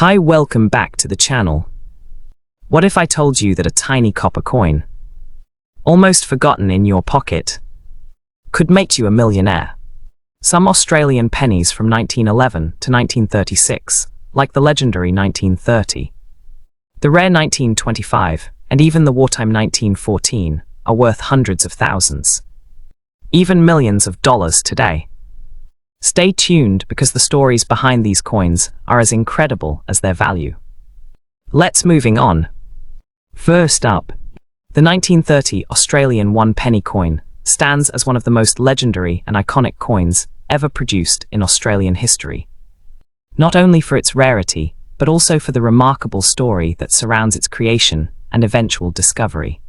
Hi, welcome back to the channel. What if I told you that a tiny copper coin, almost forgotten in your pocket, could make you a millionaire? Some Australian pennies from 1911 to 1936, like the legendary 1930, the rare 1925, and even the wartime 1914, are worth hundreds of thousands, even millions of dollars today. Stay tuned because the stories behind these coins are as incredible as their value. Let's moving on. First up, the 1930 Australian 1 penny coin stands as one of the most legendary and iconic coins ever produced in Australian history. Not only for its rarity, but also for the remarkable story that surrounds its creation and eventual discovery.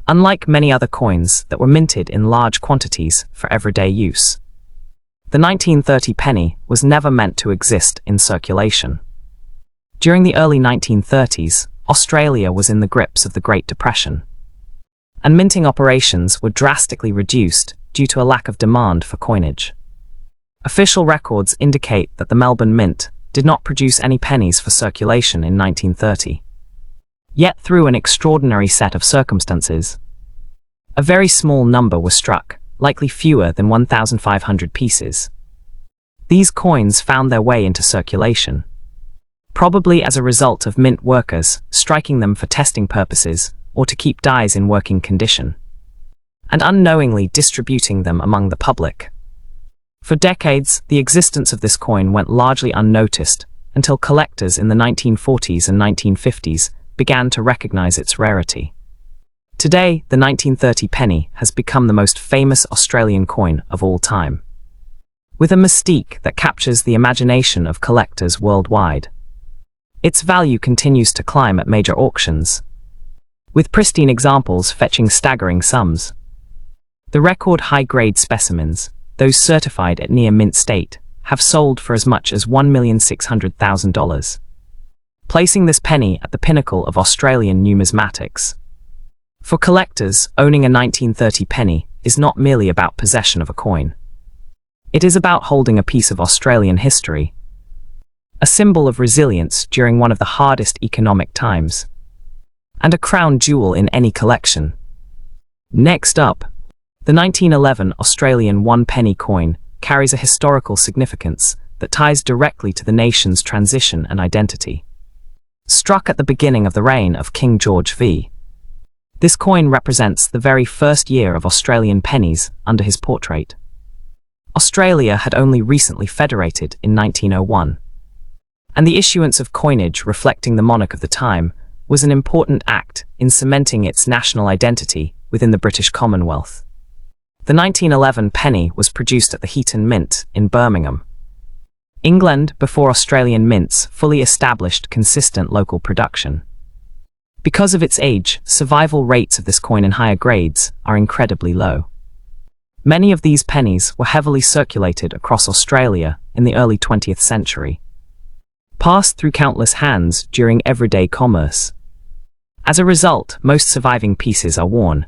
Unlike many other coins that were minted in large quantities for everyday use, the 1930 penny was never meant to exist in circulation. During the early 1930s, Australia was in the grips of the Great Depression, and minting operations were drastically reduced due to a lack of demand for coinage. Official records indicate that the Melbourne Mint did not produce any pennies for circulation in 1930. Yet through an extraordinary set of circumstances, a very small number were struck, likely fewer than 1,500 pieces. These coins found their way into circulation, probably as a result of mint workers striking them for testing purposes or to keep dies in working condition, and unknowingly distributing them among the public. For decades, the existence of this coin went largely unnoticed until collectors in the 1940s and 1950s began to recognize its rarity. Today, the 1930 penny has become the most famous Australian coin of all time, with a mystique that captures the imagination of collectors worldwide. Its value continues to climb at major auctions, with pristine examples fetching staggering sums. The record high-grade specimens, those certified at near mint state, have sold for as much as $1,600,000, placing this penny at the pinnacle of Australian numismatics. For collectors, owning a 1930 penny is not merely about possession of a coin. It is about holding a piece of Australian history, a symbol of resilience during one of the hardest economic times, and a crown jewel in any collection. Next up, the 1911 Australian 1 penny coin carries a historical significance that ties directly to the nation's transition and identity. Struck at the beginning of the reign of King George V, this coin represents the very first year of Australian pennies under his portrait. Australia had only recently federated in 1901, and the issuance of coinage reflecting the monarch of the time was an important act in cementing its national identity within the British Commonwealth. The 1911 penny was produced at the Heaton Mint in Birmingham, England, before Australian mints fully established consistent local production. Because of its age, survival rates of this coin in higher grades are incredibly low. Many of these pennies were heavily circulated across Australia in the early 20th century, passed through countless hands during everyday commerce. As a result, most surviving pieces are worn,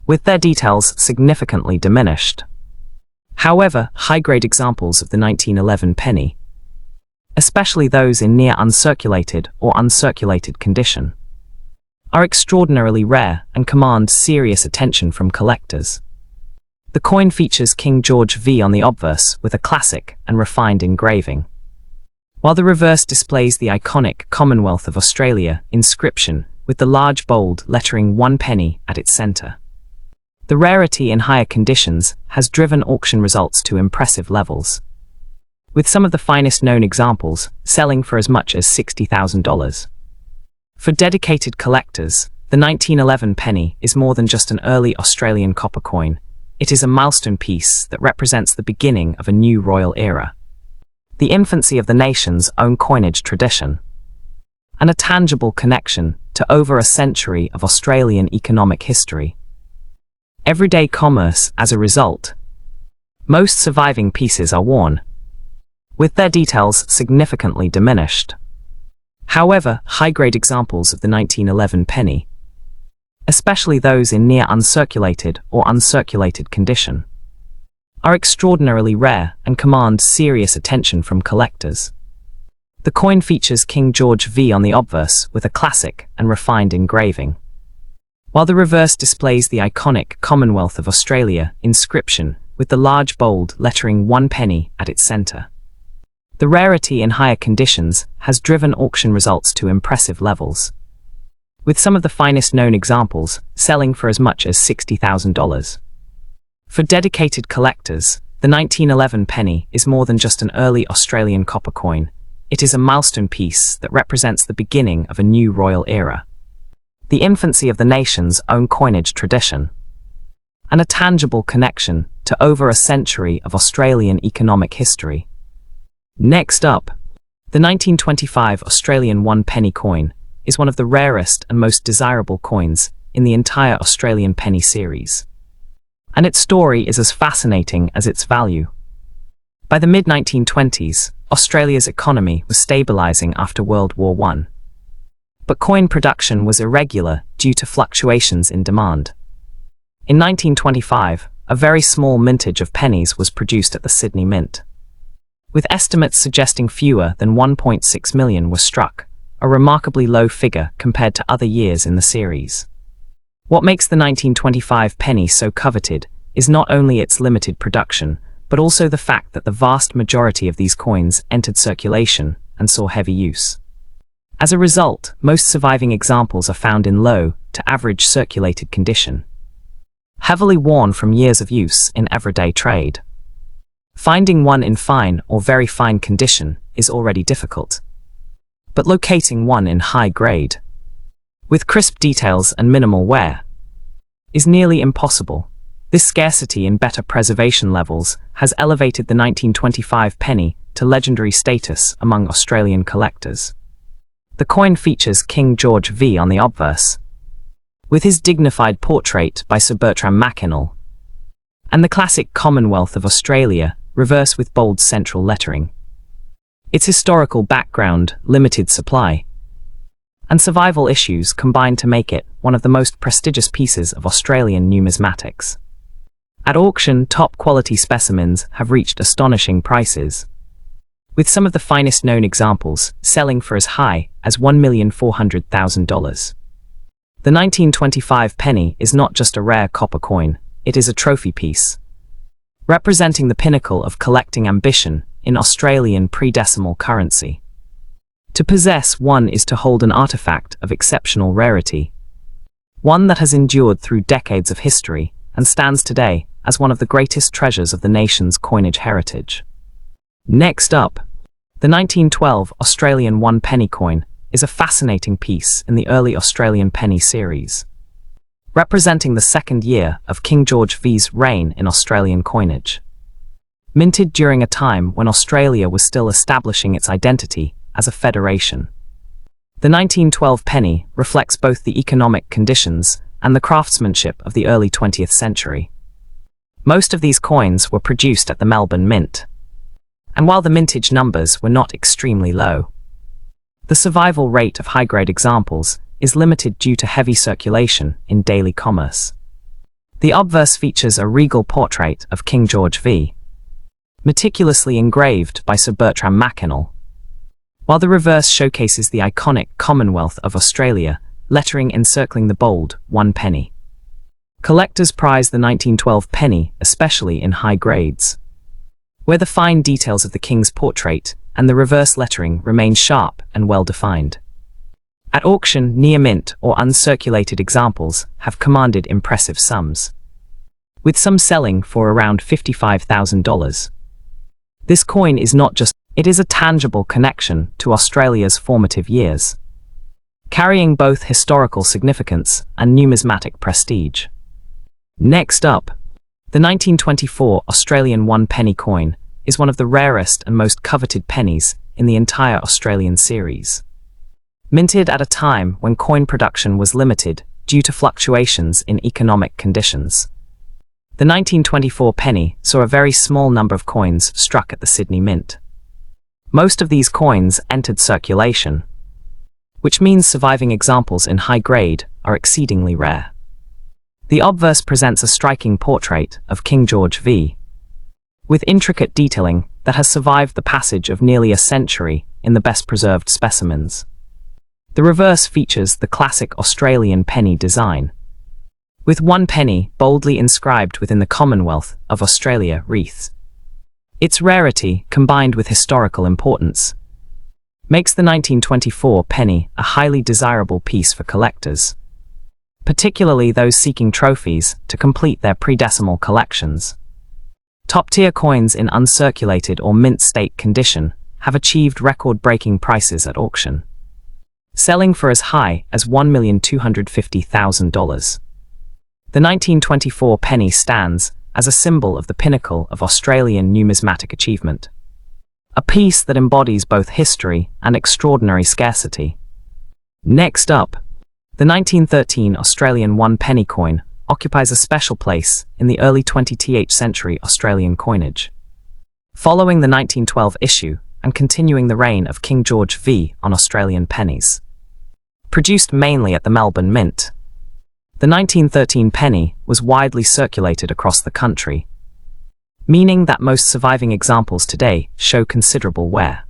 with their details significantly diminished. However, high-grade examples of the 1911 penny, especially those in near uncirculated or uncirculated condition, are extraordinarily rare and command serious attention from collectors. The coin features King George V on the obverse with a classic and refined engraving, while the reverse displays the iconic Commonwealth of Australia inscription with the large bold lettering 1 penny at its center. The rarity in higher conditions has driven auction results to impressive levels, with some of the finest known examples selling for as much as $60,000. For dedicated collectors, the 1911 penny is more than just an early Australian copper coin. It is a milestone piece that represents the beginning of a new royal era, the infancy of the nation's own coinage tradition, and a tangible connection to over a century of Australian economic history. Everyday commerce, as a result, most surviving pieces are worn, with their details significantly diminished. However, high-grade examples of the 1911 penny, especially those in near uncirculated or uncirculated condition, are extraordinarily rare and command serious attention from collectors. The coin features King George V on the obverse with a classic and refined engraving, while the reverse displays the iconic Commonwealth of Australia inscription with the large bold lettering 1 penny at its center. The rarity in higher conditions has driven auction results to impressive levels, with some of the finest known examples selling for as much as $60,000. For dedicated collectors, the 1911 penny is more than just an early Australian copper coin. It is a milestone piece that represents the beginning of a new royal era, the infancy of the nation's own coinage tradition, and a tangible connection to over a century of Australian economic history. Next up, the 1925 Australian 1 penny coin is one of the rarest and most desirable coins in the entire Australian penny series, and its story is as fascinating as its value. By the mid-1920s, Australia's economy was stabilizing after World War I, but coin production was irregular due to fluctuations in demand. In 1925, a very small mintage of pennies was produced at the Sydney Mint, with estimates suggesting fewer than 1.6 million were struck, a remarkably low figure compared to other years in the series. What makes the 1925 penny so coveted is not only its limited production, but also the fact that the vast majority of these coins entered circulation and saw heavy use. As a result, most surviving examples are found in low to average circulated condition, heavily worn from years of use in everyday trade. Finding one in fine or very fine condition is already difficult, but locating one in high grade, with crisp details and minimal wear, is nearly impossible. This scarcity in better preservation levels has elevated the 1925 penny to legendary status among Australian collectors. The coin features King George V on the obverse, with his dignified portrait by Sir Bertram Mackennal, and the classic Commonwealth of Australia reverse with bold central lettering. Its historical background, limited supply, and survival issues combine to make it one of the most prestigious pieces of Australian numismatics. At auction, top-quality specimens have reached astonishing prices, with some of the finest known examples selling for as high as $1,400,000. The 1925 penny is not just a rare copper coin, it is a trophy piece, representing the pinnacle of collecting ambition in Australian pre-decimal currency. To possess one is to hold an artifact of exceptional rarity, one that has endured through decades of history and stands today as one of the greatest treasures of the nation's coinage heritage. Next up, the 1912 Australian 1 penny coin is a fascinating piece in the early Australian penny series, representing the second year of King George V's reign in Australian coinage. Minted during a time when Australia was still establishing its identity as a federation, the 1912 penny reflects both the economic conditions and the craftsmanship of the early 20th century. Most of these coins were produced at the Melbourne Mint, and while the mintage numbers were not extremely low, the survival rate of high-grade examples is limited due to heavy circulation in daily commerce. The obverse features a regal portrait of King George V, meticulously engraved by Sir Bertram Mackennal, while the reverse showcases the iconic Commonwealth of Australia lettering encircling the bold 1 penny. Collectors prize the 1912 penny, especially in high grades, where the fine details of the king's portrait and the reverse lettering remain sharp and well-defined. At auction, near-mint or uncirculated examples have commanded impressive sums, with some selling for around $55,000. This coin is not just, it is a tangible connection to Australia's formative years, carrying both historical significance and numismatic prestige. Next up, the 1924 Australian 1 penny coin is one of the rarest and most coveted pennies in the entire Australian series. Minted at a time when coin production was limited due to fluctuations in economic conditions, the 1924 penny saw a very small number of coins struck at the Sydney Mint. Most of these coins entered circulation, which means surviving examples in high grade are exceedingly rare. The obverse presents a striking portrait of King George V, with intricate detailing that has survived the passage of nearly a century in the best-preserved specimens. The reverse features the classic Australian penny design, with one penny boldly inscribed within the Commonwealth of Australia wreath. Its rarity, combined with historical importance, makes the 1924 penny a highly desirable piece for collectors, particularly those seeking trophies to complete their pre-decimal collections. Top-tier coins in uncirculated or mint state condition have achieved record-breaking prices at auction, selling for as high as $1,250,000. The 1924 penny stands as a symbol of the pinnacle of Australian numismatic achievement, a piece that embodies both history and extraordinary scarcity. Next up, the 1913 Australian 1 penny coin occupies a special place in the early 20th century Australian coinage. Following the 1912 issue and continuing the reign of King George V on Australian pennies, produced mainly at the Melbourne Mint, the 1913 penny was widely circulated across the country, meaning that most surviving examples today show considerable wear.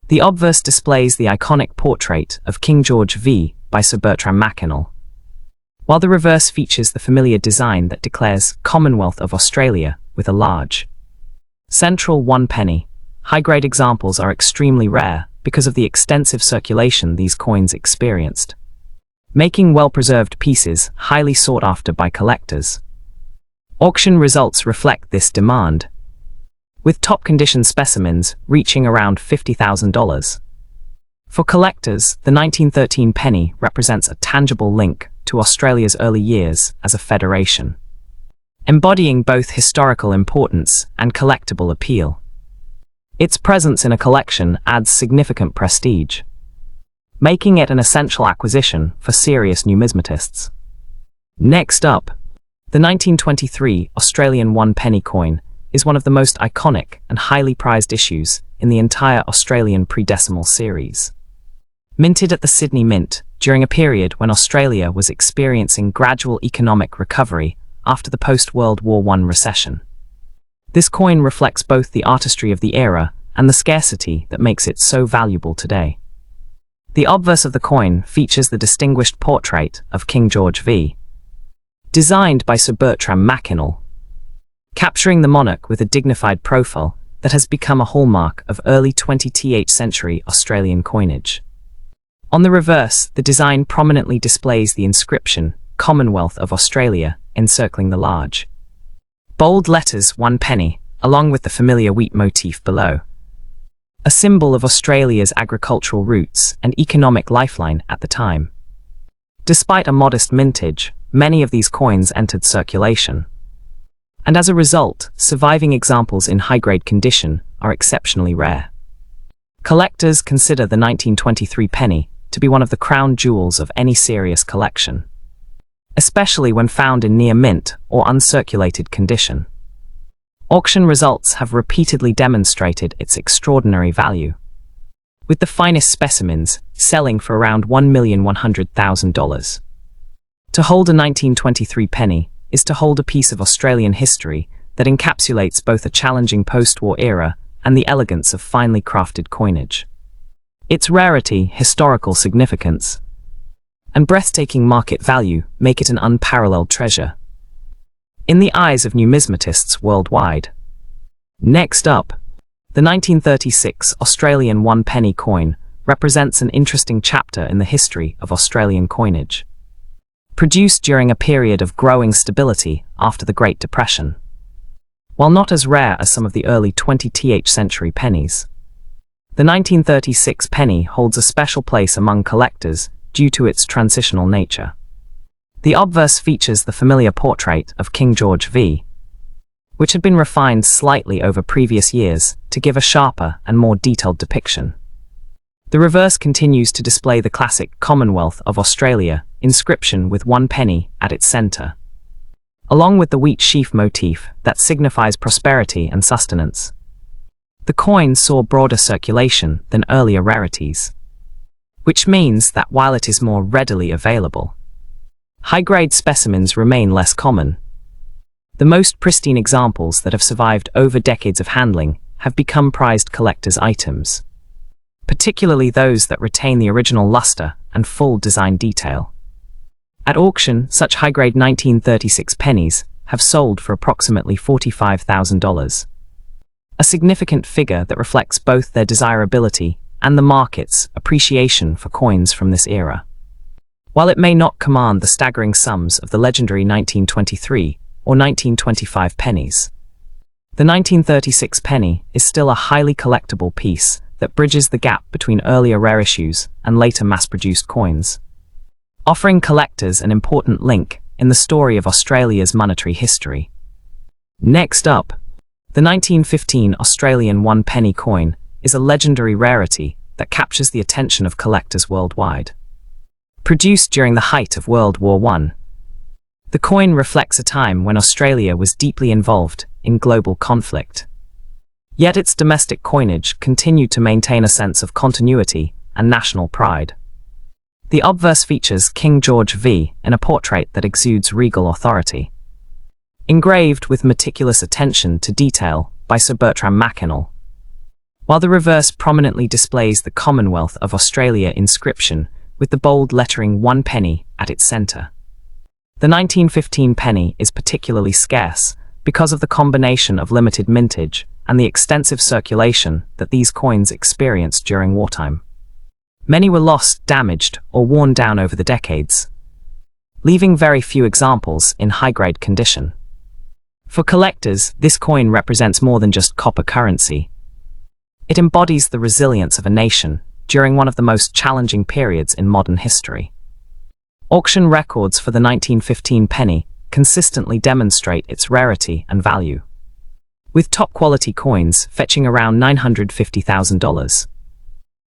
The obverse displays the iconic portrait of King George V by Sir Bertram Mackennal, while the reverse features the familiar design that declares Commonwealth of Australia with a large central 1 penny. High-grade examples are extremely rare because of the extensive circulation these coins experienced, making well-preserved pieces highly sought after by collectors. Auction results reflect this demand, with top-condition specimens reaching around $50,000. For collectors, the 1913 penny represents a tangible link to Australia's early years as a federation, embodying both historical importance and collectible appeal. Its presence in a collection adds significant prestige, making it an essential acquisition for serious numismatists. Next up, the 1923 Australian 1 penny coin is one of the most iconic and highly prized issues in the entire Australian pre-decimal series. Minted at the Sydney Mint during a period when Australia was experiencing gradual economic recovery after the post-World War I recession. This coin reflects both the artistry of the era and the scarcity that makes it so valuable today. The obverse of the coin features the distinguished portrait of King George V, designed by Sir Bertram Mackennal, capturing the monarch with a dignified profile that has become a hallmark of early 20th century Australian coinage. On the reverse, the design prominently displays the inscription Commonwealth of Australia encircling the large bold letters 1 penny, along with the familiar wheat motif below, a symbol of Australia's agricultural roots and economic lifeline at the time. Despite a modest mintage, many of these coins entered circulation, and as a result, surviving examples in high-grade condition are exceptionally rare. Collectors consider the 1923 penny to be one of the crown jewels of any serious collection, especially when found in near mint or uncirculated condition. Auction results have repeatedly demonstrated its extraordinary value, with the finest specimens selling for around $1,100,000. To hold a 1923 penny is to hold a piece of Australian history that encapsulates both a challenging post-war era and the elegance of finely crafted coinage. Its rarity, historical significance, and breathtaking market value make it an unparalleled treasure in the eyes of numismatists worldwide. Next up, the 1936 Australian 1 penny coin represents an interesting chapter in the history of Australian coinage, produced during a period of growing stability after the Great Depression. While not as rare as some of the early 20th century pennies, the 1936 penny holds a special place among collectors due to its transitional nature. The obverse features the familiar portrait of King George V, which had been refined slightly over previous years to give a sharper and more detailed depiction. The reverse continues to display the classic Commonwealth of Australia inscription with 1 penny at its center, along with the wheat sheaf motif that signifies prosperity and sustenance. The coin saw broader circulation than earlier rarities, which means that while it is more readily available, high-grade specimens remain less common. The most pristine examples that have survived over decades of handling have become prized collector's items, particularly those that retain the original luster and full design detail. At auction, such high-grade 1936 pennies have sold for approximately $45,000, a significant figure that reflects both their desirability and the market's appreciation for coins from this era. While it may not command the staggering sums of the legendary 1923 or 1925 pennies, the 1936 penny is still a highly collectible piece that bridges the gap between earlier rare issues and later mass-produced coins, offering collectors an important link in the story of Australia's monetary history. Next up, the 1915 Australian 1 penny coin is a legendary rarity that captures the attention of collectors worldwide. Produced during the height of World War I, the coin reflects a time when Australia was deeply involved in global conflict. Yet its domestic coinage continued to maintain a sense of continuity and national pride. The obverse features King George V in a portrait that exudes regal authority, engraved with meticulous attention to detail by Sir Bertram Mackennal, while the reverse prominently displays the Commonwealth of Australia inscription with the bold lettering 1 penny at its centre. The 1915 penny is particularly scarce because of the combination of limited mintage and the extensive circulation that these coins experienced during wartime. Many were lost, damaged, or worn down over the decades, leaving very few examples in high-grade condition. For collectors, this coin represents more than just copper currency. It embodies the resilience of a nation during one of the most challenging periods in modern history. Auction records for the 1915 penny consistently demonstrate its rarity and value, with top-quality coins fetching around $950,000.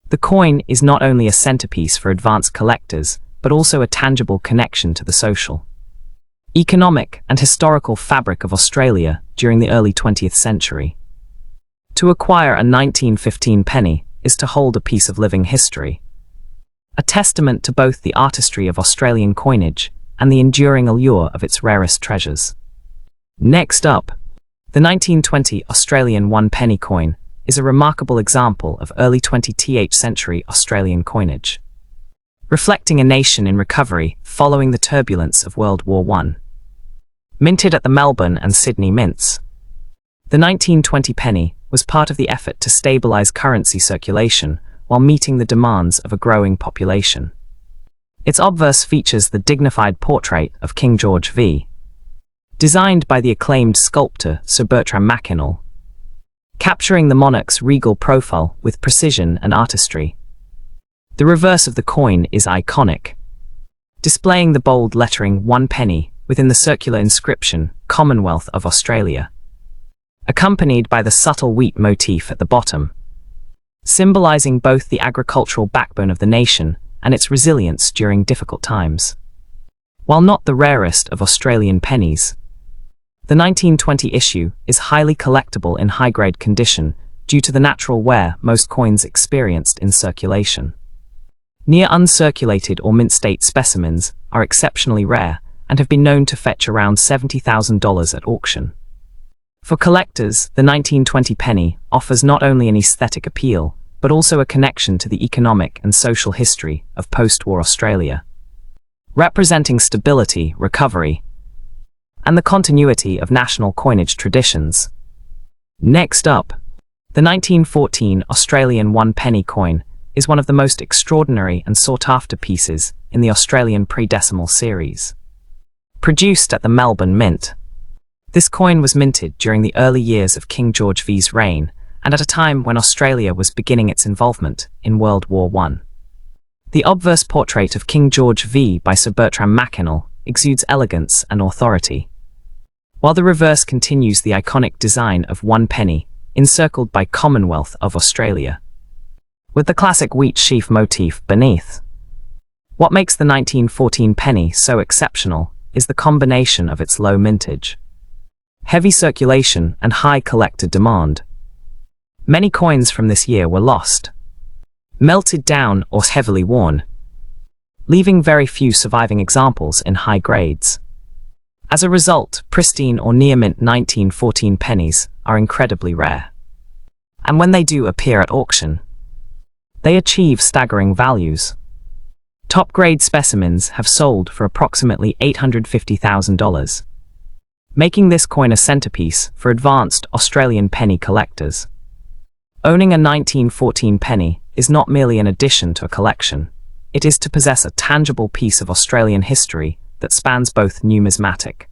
The coin is not only a centerpiece for advanced collectors, but also a tangible connection to the social, economic, and historical fabric of Australia during the early 20th century. To acquire a 1915 penny is to hold a piece of living history, a testament to both the artistry of Australian coinage and the enduring allure of its rarest treasures. Next up, the 1920 Australian 1 penny coin is a remarkable example of early 20th century Australian coinage, reflecting a nation in recovery following the turbulence of World War I. Minted at the Melbourne and Sydney mints, the 1920 penny was part of the effort to stabilise currency circulation while meeting the demands of a growing population. Its obverse features the dignified portrait of King George V, designed by the acclaimed sculptor Sir Bertram Mackennal, capturing the monarch's regal profile with precision and artistry. The reverse of the coin is iconic, displaying the bold lettering 1 penny within the circular inscription Commonwealth of Australia, accompanied by the subtle wheat motif at the bottom, symbolising both the agricultural backbone of the nation and its resilience during difficult times. While not the rarest of Australian pennies, the 1920 issue is highly collectible in high-grade condition due to the natural wear most coins experienced in circulation. Near uncirculated or mint-state specimens are exceptionally rare and have been known to fetch around $70,000 at auction. For collectors, the 1920 penny offers not only an aesthetic appeal, but also a connection to the economic and social history of post-war Australia, representing stability, recovery, and the continuity of national coinage traditions. Next up, the 1914 Australian 1 penny coin is one of the most extraordinary and sought-after pieces in the Australian pre-decimal series. Produced at the Melbourne Mint, this coin was minted during the early years of King George V's reign and at a time when Australia was beginning its involvement in World War I. The obverse portrait of King George V by Sir Bertram Mackennal exudes elegance and authority, while the reverse continues the iconic design of 1 penny, encircled by Commonwealth of Australia, with the classic wheat sheaf motif beneath. What makes the 1914 penny so exceptional is the combination of its low mintage, heavy circulation, and high collector demand. Many coins from this year were lost, melted down, or heavily worn, leaving very few surviving examples in high grades. As a result, pristine or near-mint 1914 pennies are incredibly rare. And when they do appear at auction, they achieve staggering values. Top-grade specimens have sold for approximately $850,000, making this coin a centerpiece for advanced Australian penny collectors. Owning a 1914 penny is not merely an addition to a collection, it is to possess a tangible piece of Australian history that spans both numismatic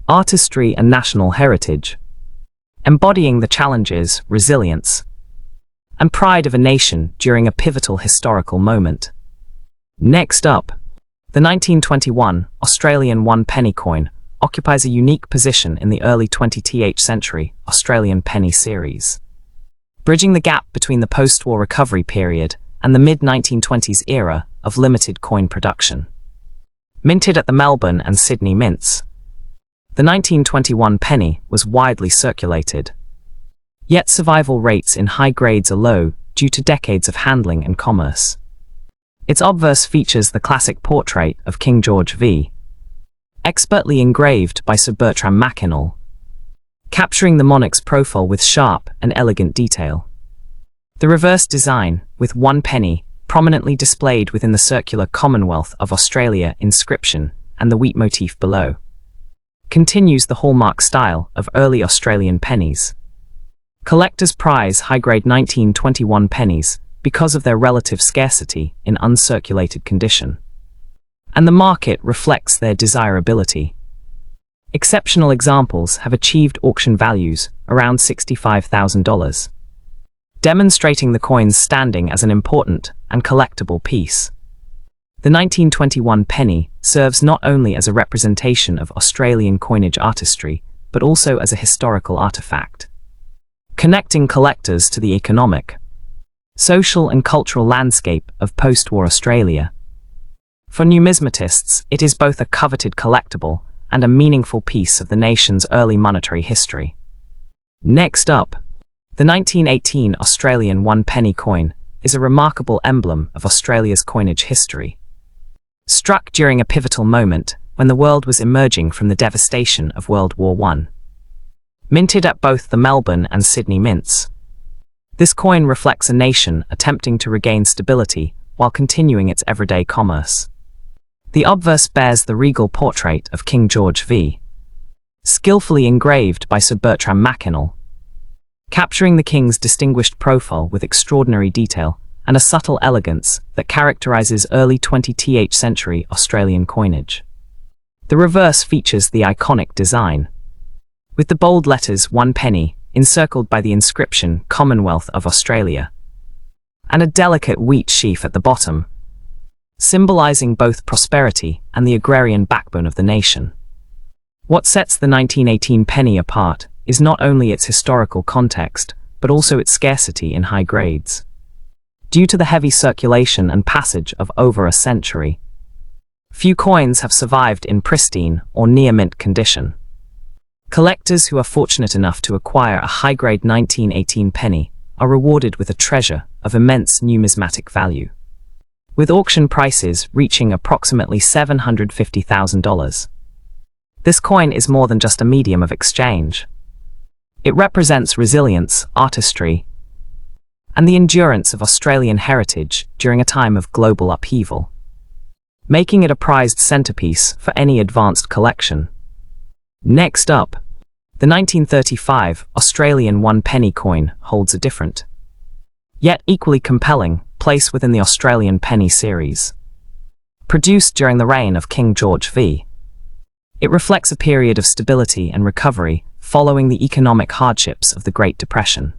artistry and national heritage, embodying the challenges, resilience, and pride of a nation during a pivotal historical moment. Next up, the 1921 Australian one-penny coin occupies a unique position in the early 20th century Australian penny series, bridging the gap between the post-war recovery period and the mid-1920s era of limited coin production. Minted at the Melbourne and Sydney mints, the 1921 penny was widely circulated. Yet survival rates in high grades are low due to decades of handling and commerce. Its obverse features the classic portrait of King George V, expertly engraved by Sir Bertram Mackennal, capturing the monarch's profile with sharp and elegant detail. The reverse design, with one penny prominently displayed within the circular Commonwealth of Australia inscription and the wheat motif below, continues the hallmark style of early Australian pennies. Collectors prize high-grade 1921 pennies because of their relative scarcity in uncirculated condition, and the market reflects their desirability. Exceptional examples have achieved auction values around $65,000, demonstrating the coin's standing as an important and collectible piece. The 1921 penny serves not only as a representation of Australian coinage artistry, but also as a historical artifact, connecting collectors to the economic, social and cultural landscape of post-war Australia. For numismatists, it is both a coveted collectible and a meaningful piece of the nation's early monetary history. Next up, the 1918 Australian one-penny coin is a remarkable emblem of Australia's coinage history. Struck during a pivotal moment when the world was emerging from the devastation of World War I. Minted at both the Melbourne and Sydney mints, this coin reflects a nation attempting to regain stability while continuing its everyday commerce. The obverse bears the regal portrait of King George V, skillfully engraved by Sir Bertram Mackennal, capturing the king's distinguished profile with extraordinary detail and a subtle elegance that characterizes early 20th century Australian coinage. The reverse features the iconic design, with the bold letters "one penny" encircled by the inscription Commonwealth of Australia, and a delicate wheat sheaf at the bottom, symbolizing both prosperity and the agrarian backbone of the nation. What sets the 1918 penny apart is not only its historical context, but also its scarcity in high grades. Due to the heavy circulation and passage of over a century, few coins have survived in pristine or near-mint condition. Collectors who are fortunate enough to acquire a high-grade 1918 penny are rewarded with a treasure of immense numismatic value, with auction prices reaching approximately $750,000. This coin is more than just a medium of exchange. It represents resilience, artistry, and the endurance of Australian heritage during a time of global upheaval, making it a prized centerpiece for any advanced collection. Next up, the 1935 Australian one-penny coin holds a different, yet equally compelling, place within the Australian penny series. Produced during the reign of King George V, it reflects a period of stability and recovery following the economic hardships of the Great Depression.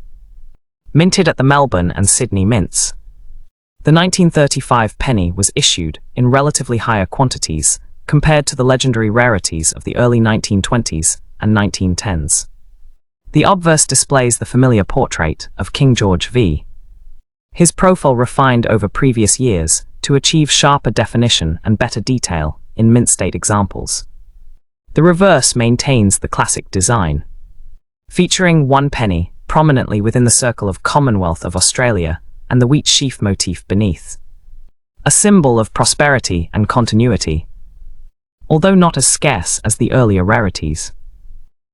Minted at the Melbourne and Sydney mints, the 1935 penny was issued in relatively higher quantities compared to the legendary rarities of the early 1920s and 1910s. The obverse displays the familiar portrait of King George V, his profile refined over previous years to achieve sharper definition and better detail in mint-state examples. The reverse maintains the classic design, featuring one penny prominently within the circle of Commonwealth of Australia and the wheat sheaf motif beneath, a symbol of prosperity and continuity. Although not as scarce as the earlier rarities,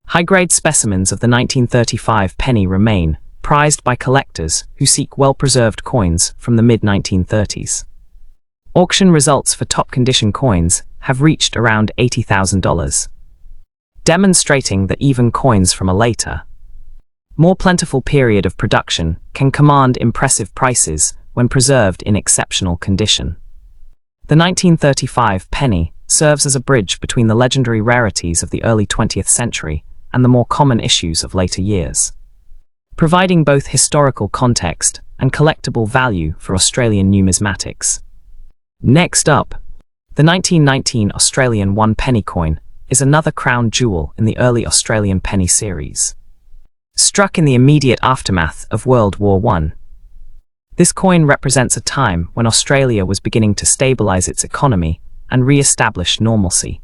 high-grade specimens of the 1935 penny remain, prized by collectors who seek well-preserved coins from the mid-1930s. Auction results for top-condition coins have reached around $80,000, demonstrating that even coins from a later, more plentiful period of production can command impressive prices when preserved in exceptional condition. The 1935 penny serves as a bridge between the legendary rarities of the early 20th century and the more common issues of later years, providing both historical context and collectible value for Australian numismatics. Next up, the 1919 Australian 1 penny coin is another crown jewel in the early Australian penny series. Struck in the immediate aftermath of World War I, this coin represents a time when Australia was beginning to stabilise its economy and re-establish normalcy,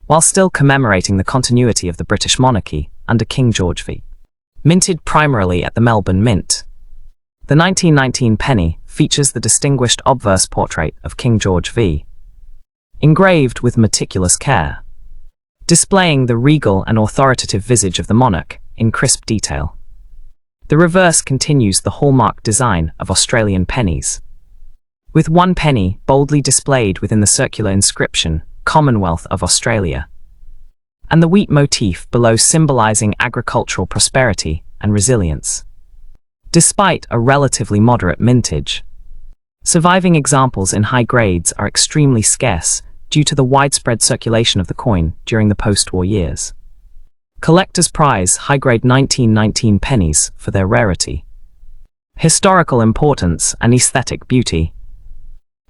while still commemorating the continuity of the British monarchy under King George V. Minted primarily at the Melbourne Mint, the 1919 penny features the distinguished obverse portrait of King George V, engraved with meticulous care, displaying the regal and authoritative visage of the monarch in crisp detail. The reverse continues the hallmark design of Australian pennies, with 1 penny boldly displayed within the circular inscription, Commonwealth of Australia, and the wheat motif below symbolising agricultural prosperity and resilience. Despite a relatively moderate mintage, surviving examples in high grades are extremely scarce due to the widespread circulation of the coin during the post-war years. Collectors prize high-grade 1919 pennies for their rarity, historical importance and aesthetic beauty,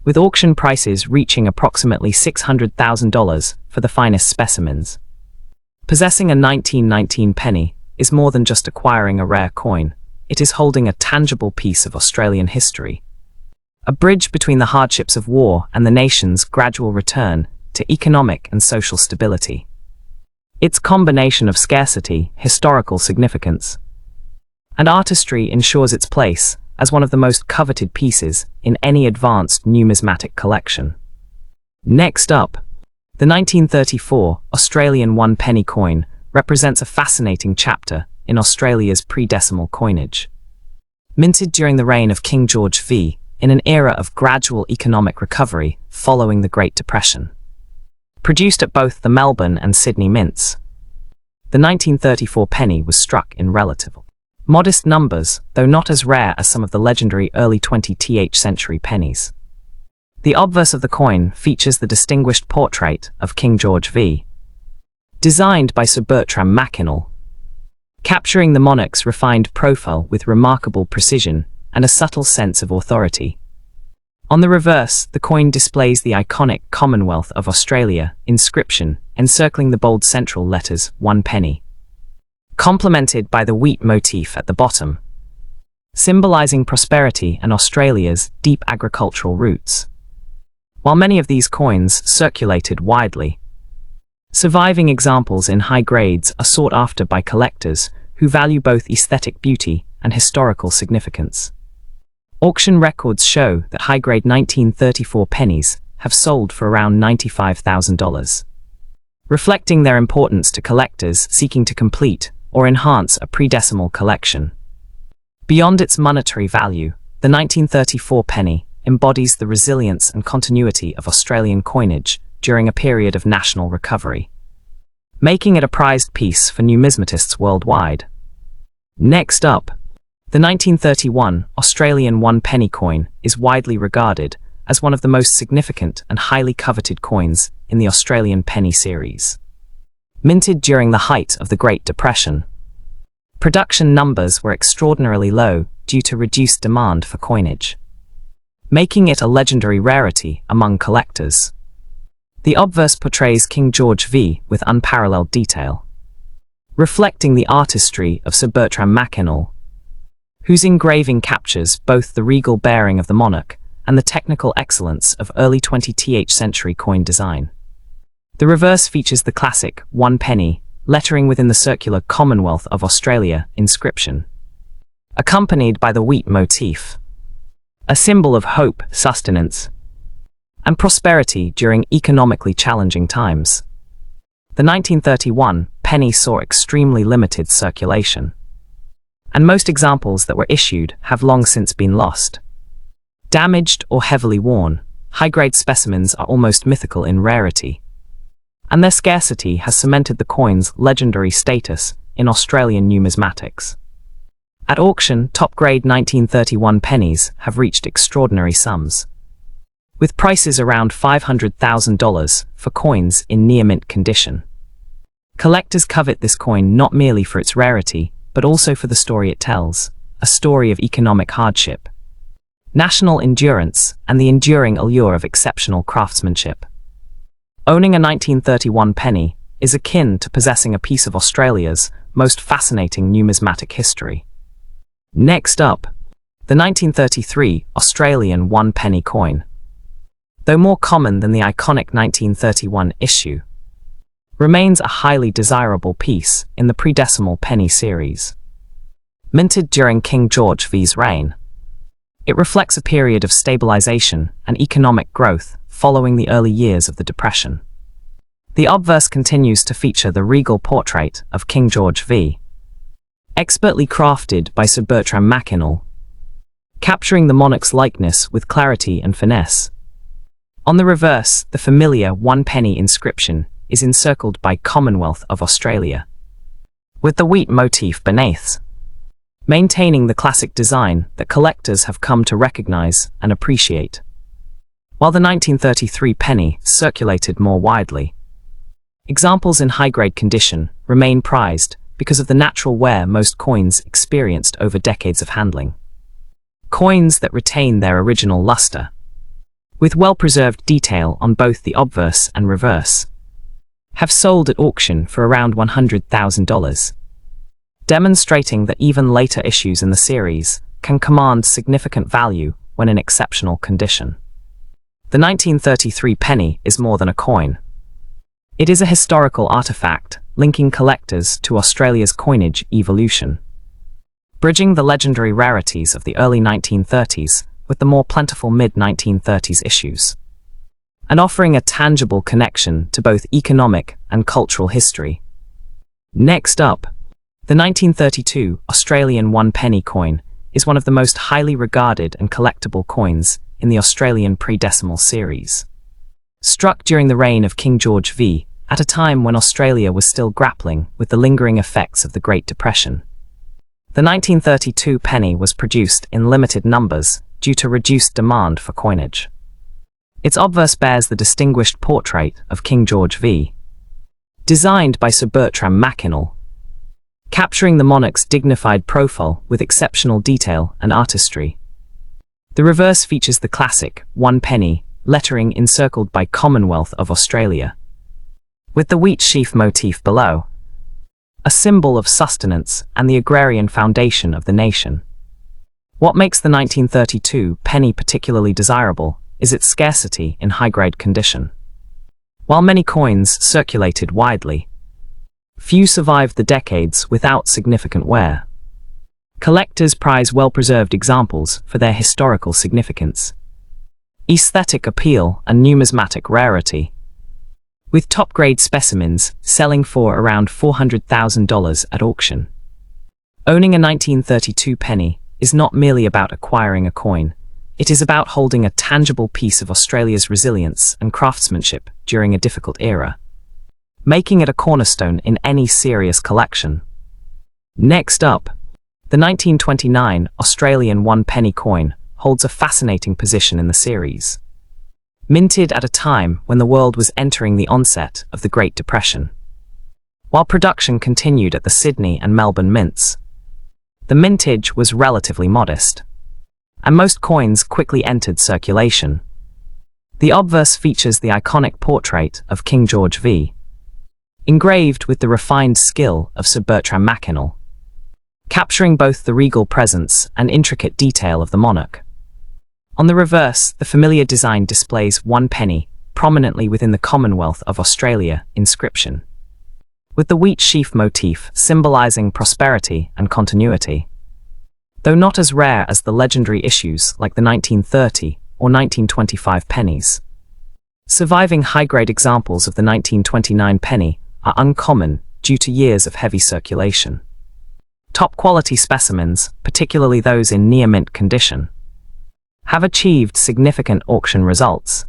with auction prices reaching approximately $600,000 for the finest specimens. Possessing a 1919 penny is more than just acquiring a rare coin. It is holding a tangible piece of Australian history, a bridge between the hardships of war and the nation's gradual return to economic and social stability. Its combination of scarcity, historical significance, and artistry ensures its place as one of the most coveted pieces in any advanced numismatic collection. Next up, the 1934 Australian 1 penny coin represents a fascinating chapter in Australia's pre-decimal coinage. Minted during the reign of King George V, in an era of gradual economic recovery following the Great Depression. Produced at both the Melbourne and Sydney mints, the 1934 penny was struck in relative modest numbers, though not as rare as some of the legendary early 20th century pennies. The obverse of the coin features the distinguished portrait of King George V, designed by Sir Bertram Mackennal, capturing the monarch's refined profile with remarkable precision and a subtle sense of authority. On the reverse, the coin displays the iconic Commonwealth of Australia inscription encircling the bold central letters 1 penny, complemented by the wheat motif at the bottom, symbolising prosperity and Australia's deep agricultural roots. While many of these coins circulated widely, surviving examples in high grades are sought after by collectors who value both aesthetic beauty and historical significance. Auction records show that high-grade 1934 pennies have sold for around $95,000, reflecting their importance to collectors seeking to complete or enhance a pre-decimal collection. Beyond its monetary value, the 1934 penny embodies the resilience and continuity of Australian coinage during a period of national recovery, making it a prized piece for numismatists worldwide. Next up, the 1931 Australian 1 penny coin is widely regarded as one of the most significant and highly coveted coins in the Australian penny series. Minted during the height of the Great Depression, production numbers were extraordinarily low due to reduced demand for coinage, making it a legendary rarity among collectors. The obverse portrays King George V with unparalleled detail, reflecting the artistry of Sir Bertram Mackennal, whose engraving captures both the regal bearing of the monarch and the technical excellence of early 20th century coin design. The reverse features the classic 1 penny lettering within the circular Commonwealth of Australia inscription, accompanied by the wheat motif, a symbol of hope, sustenance, and prosperity during economically challenging times. The 1931 penny saw extremely limited circulation, and most examples that were issued have long since been lost. Damaged or heavily worn, high-grade specimens are almost mythical in rarity, and their scarcity has cemented the coin's legendary status in Australian numismatics. At auction, top-grade 1931 pennies have reached extraordinary sums, with prices around $500,000 for coins in near-mint condition. Collectors covet this coin not merely for its rarity, but also for the story it tells, a story of economic hardship, national endurance, and the enduring allure of exceptional craftsmanship. Owning a 1931 penny is akin to possessing a piece of Australia's most fascinating numismatic history. Next up, the 1933 Australian one-penny coin. Though more common than the iconic 1931 issue, remains a highly desirable piece in the pre-decimal penny series. Minted during King George V's reign, it reflects a period of stabilization and economic growth following the early years of the Depression. The obverse continues to feature the regal portrait of King George V, expertly crafted by Sir Bertram Mackennal, capturing the monarch's likeness with clarity and finesse. On the reverse, the familiar one-penny inscription is encircled by Commonwealth of Australia, with the wheat motif beneath, maintaining the classic design that collectors have come to recognize and appreciate. While the 1933 penny circulated more widely, examples in high-grade condition remain prized because of the natural wear most coins experienced over decades of handling. Coins that retain their original luster, with well-preserved detail on both the obverse and reverse, have sold at auction for around $100,000, demonstrating that even later issues in the series can command significant value when in exceptional condition. The 1933 penny is more than a coin. It is a historical artifact linking collectors to Australia's coinage evolution, bridging the legendary rarities of the early 1930s with the more plentiful mid-1930s issues, and offering a tangible connection to both economic and cultural history. Next up, the 1932 Australian one-penny coin is one of the most highly regarded and collectible coins in the Australian pre-decimal series. Struck during the reign of King George V, at a time when Australia was still grappling with the lingering effects of the Great Depression, the 1932 penny was produced in limited numbers due to reduced demand for coinage. Its obverse bears the distinguished portrait of King George V, designed by Sir Bertram Mackennal, capturing the monarch's dignified profile with exceptional detail and artistry. The reverse features the classic one-penny lettering encircled by Commonwealth of Australia, with the wheat sheaf motif below, a symbol of sustenance and the agrarian foundation of the nation. What makes the 1932 penny particularly desirable is its scarcity in high-grade condition. While many coins circulated widely, few survived the decades without significant wear. Collectors prize well-preserved examples for their historical significance, aesthetic appeal, and numismatic rarity, with top-grade specimens selling for around $400,000 at auction. Owning a 1932 penny is not merely about acquiring a coin, it is about holding a tangible piece of Australia's resilience and craftsmanship during a difficult era, making it a cornerstone in any serious collection. Next up, the 1929 Australian one-penny coin holds a fascinating position in the series. Minted at a time when the world was entering the onset of the Great Depression. While production continued at the Sydney and Melbourne mints, the mintage was relatively modest, and most coins quickly entered circulation. The obverse features the iconic portrait of King George V, engraved with the refined skill of Sir Bertram Mackennal, capturing both the regal presence and intricate detail of the monarch. On the reverse, the familiar design displays one penny prominently within the Commonwealth of Australia inscription, with the wheat sheaf motif symbolizing prosperity and continuity. Though not as rare as the legendary issues like the 1930 or 1925 pennies, surviving high-grade examples of the 1929 penny are uncommon due to years of heavy circulation. Top-quality specimens, particularly those in near-mint condition, have achieved significant auction results,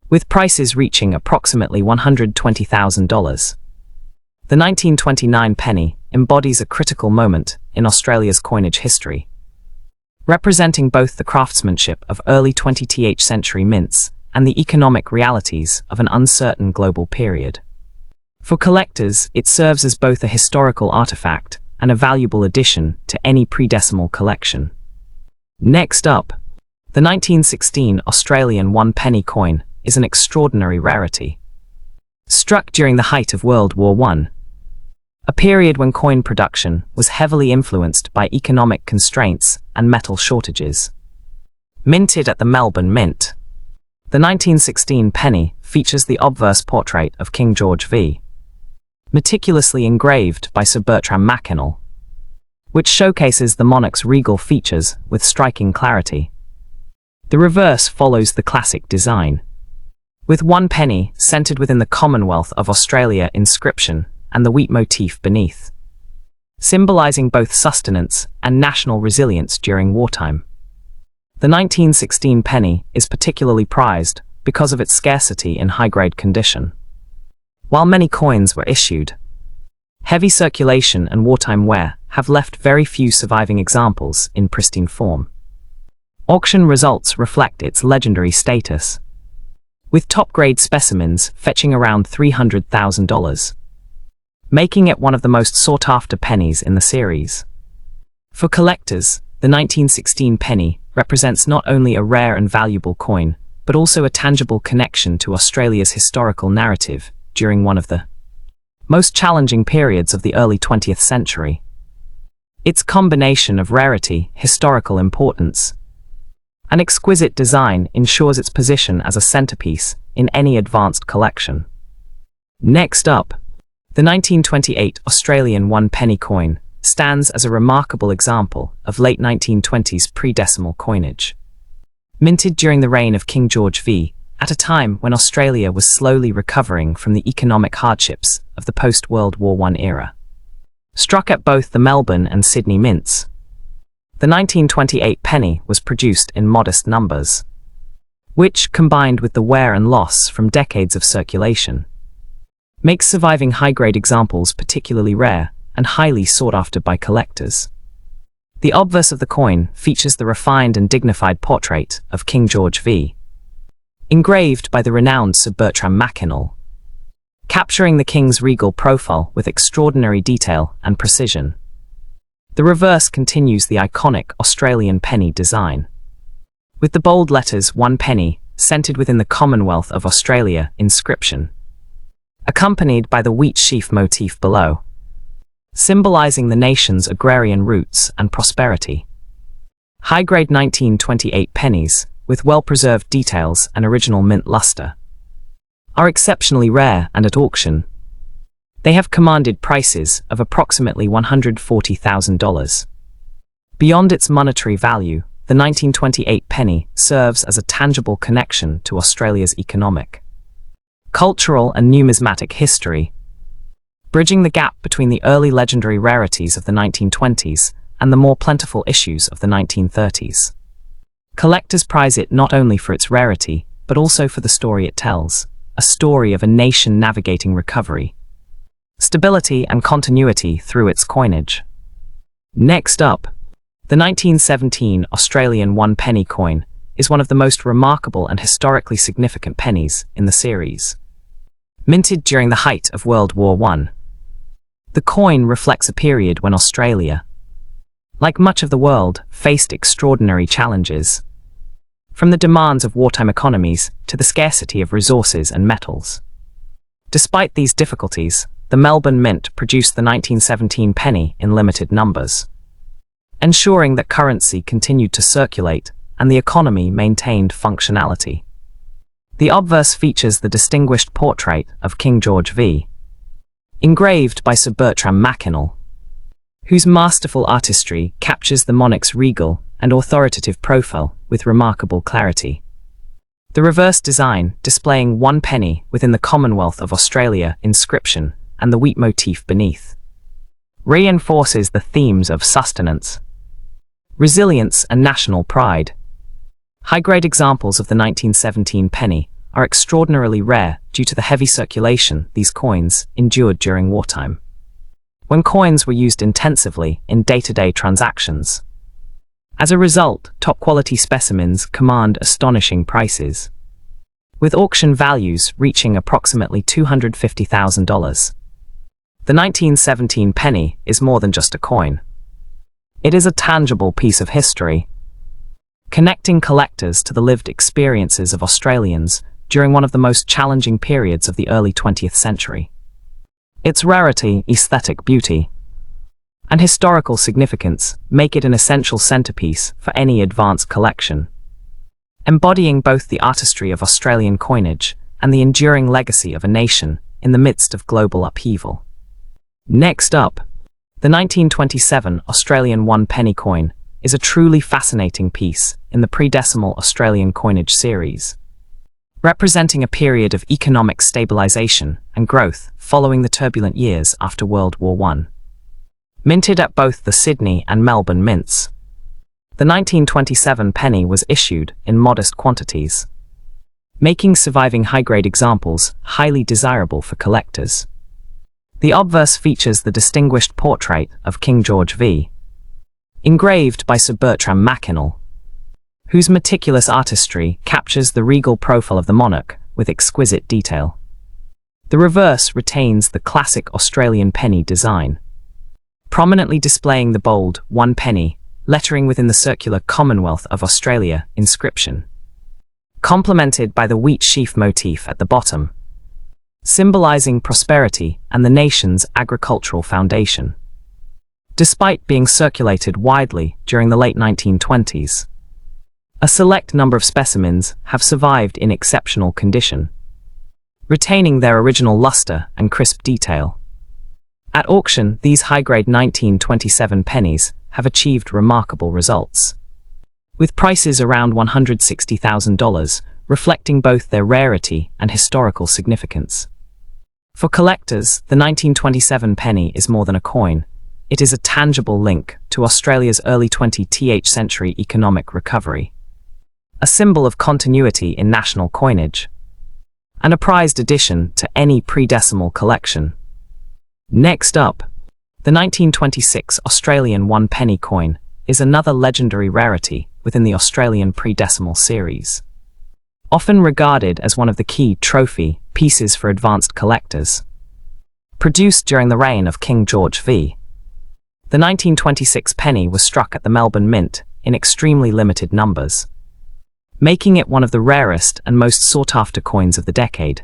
with prices reaching approximately $120,000. The 1929 penny embodies a critical moment in Australia's coinage history, representing both the craftsmanship of early 20th century mints and the economic realities of an uncertain global period. For collectors, it serves as both a historical artifact and a valuable addition to any pre-decimal collection. Next up, the 1916 Australian 1 penny coin is an extraordinary rarity. Struck during the height of World War I, a period when coin production was heavily influenced by economic constraints and metal shortages. Minted at the Melbourne Mint, the 1916 penny features the obverse portrait of King George V, meticulously engraved by Sir Bertram Mackennal, which showcases the monarch's regal features with striking clarity. The reverse follows the classic design, with 1 penny centered within the Commonwealth of Australia inscription and the wheat motif beneath, symbolizing both sustenance and national resilience during wartime. The 1916 penny is particularly prized because of its scarcity in high-grade condition. While many coins were issued, heavy circulation and wartime wear have left very few surviving examples in pristine form. Auction results reflect its legendary status, with top-grade specimens fetching around $300,000, making it one of the most sought-after pennies in the series. For collectors, the 1916 penny represents not only a rare and valuable coin, but also a tangible connection to Australia's historical narrative during one of the most challenging periods of the early 20th century. Its combination of rarity, historical importance, and exquisite design ensures its position as a centerpiece in any advanced collection. Next up, the 1928 Australian 1 penny coin stands as a remarkable example of late 1920s pre-decimal coinage. Minted during the reign of King George V, at a time when Australia was slowly recovering from the economic hardships of the post-World War I era. Struck at both the Melbourne and Sydney mints, the 1928 penny was produced in modest numbers, which, combined with the wear and loss from decades of circulation, makes surviving high-grade examples particularly rare and highly sought after by collectors. The obverse of the coin features the refined and dignified portrait of King George V, engraved by the renowned Sir Bertram Mackennal, capturing the king's regal profile with extraordinary detail and precision. The reverse continues the iconic Australian penny design, with the bold letters 1 penny centered within the Commonwealth of Australia inscription, accompanied by the wheat sheaf motif below, symbolizing the nation's agrarian roots and prosperity. High-grade 1928 pennies, with well-preserved details and original mint luster, are exceptionally rare, and at auction, they have commanded prices of approximately $140,000. Beyond its monetary value, the 1928 penny serves as a tangible connection to Australia's economic, cultural and numismatic history, bridging the gap between the early legendary rarities of the 1920s and the more plentiful issues of the 1930s. Collectors prize it not only for its rarity, but also for the story it tells, a story of a nation navigating recovery, stability and continuity through its coinage. Next up, the 1917 Australian 1 penny coin is one of the most remarkable and historically significant pennies in the series. Minted during the height of World War I, the coin reflects a period when Australia, like much of the world, faced extraordinary challenges, from the demands of wartime economies to the scarcity of resources and metals. Despite these difficulties, the Melbourne Mint produced the 1917 penny in limited numbers, ensuring that currency continued to circulate and the economy maintained functionality. The obverse features the distinguished portrait of King George V, engraved by Sir Bertram Mackennal, whose masterful artistry captures the monarch's regal and authoritative profile with remarkable clarity. The reverse design, displaying 1 penny within the Commonwealth of Australia inscription and the wheat motif beneath, reinforces the themes of sustenance, resilience, and national pride. High-grade examples of the 1917 penny are extraordinarily rare due to the heavy circulation these coins endured during wartime, when coins were used intensively in day-to-day transactions. As a result, top-quality specimens command astonishing prices, with auction values reaching approximately $250,000. The 1917 penny is more than just a coin. It is a tangible piece of history, connecting collectors to the lived experiences of Australians during one of the most challenging periods of the early 20th century. Its rarity, aesthetic beauty, and historical significance make it an essential centerpiece for any advanced collection, embodying both the artistry of Australian coinage and the enduring legacy of a nation in the midst of global upheaval. Next up, the 1927 Australian 1 penny coin is a truly fascinating piece in the pre-decimal Australian coinage series, representing a period of economic stabilization and growth following the turbulent years after World War I. Minted at both the Sydney and Melbourne mints, the 1927 penny was issued in modest quantities, making surviving high-grade examples highly desirable for collectors. The obverse features the distinguished portrait of King George V, engraved by Sir Bertram Mackennal, whose meticulous artistry captures the regal profile of the monarch with exquisite detail. The reverse retains the classic Australian penny design, prominently displaying the bold 1 penny lettering within the circular Commonwealth of Australia inscription, complemented by the wheat sheaf motif at the bottom, symbolizing prosperity and the nation's agricultural foundation. Despite being circulated widely during the late 1920s, a select number of specimens have survived in exceptional condition, retaining their original luster and crisp detail. At auction, these high-grade 1927 pennies have achieved remarkable results, with prices around $160,000, reflecting both their rarity and historical significance. For collectors, the 1927 penny is more than a coin. It is a tangible link to Australia's early 20th century economic recovery, a symbol of continuity in national coinage, and a prized addition to any pre-decimal collection. Next up, the 1926 Australian 1 penny coin is another legendary rarity within the Australian pre-decimal series, often regarded as one of the key trophy pieces for advanced collectors. Produced during the reign of King George V, the 1926 penny was struck at the Melbourne Mint in extremely limited numbers, making it one of the rarest and most sought-after coins of the decade.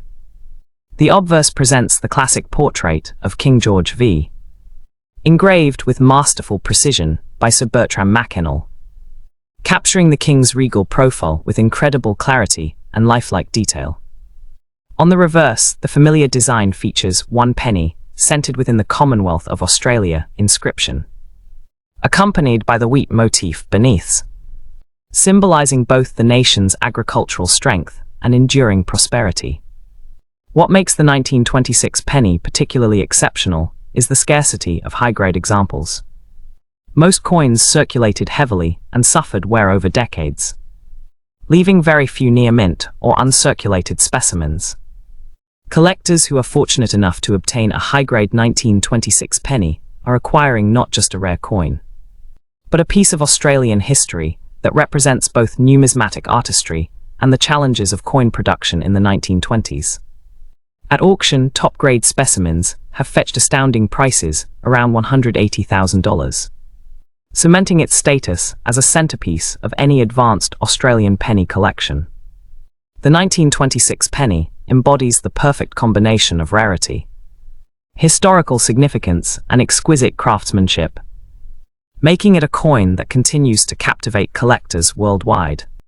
The obverse presents the classic portrait of King George V, engraved with masterful precision by Sir Bertram Mackennal, capturing the king's regal profile with incredible clarity and lifelike detail. On the reverse, the familiar design features 1 penny centered within the Commonwealth of Australia inscription, accompanied by the wheat motif beneath, symbolizing both the nation's agricultural strength and enduring prosperity. What makes the 1926 penny particularly exceptional is the scarcity of high-grade examples. Most coins circulated heavily and suffered wear over decades, leaving very few near-mint or uncirculated specimens. Collectors who are fortunate enough to obtain a high-grade 1926 penny are acquiring not just a rare coin, but a piece of Australian history that represents both numismatic artistry and the challenges of coin production in the 1920s. At auction, top-grade specimens have fetched astounding prices around $180,000, cementing its status as a centerpiece of any advanced Australian penny collection. The 1926 penny embodies the perfect combination of rarity, historical significance, and exquisite craftsmanship, making it a coin that continues to captivate collectors worldwide.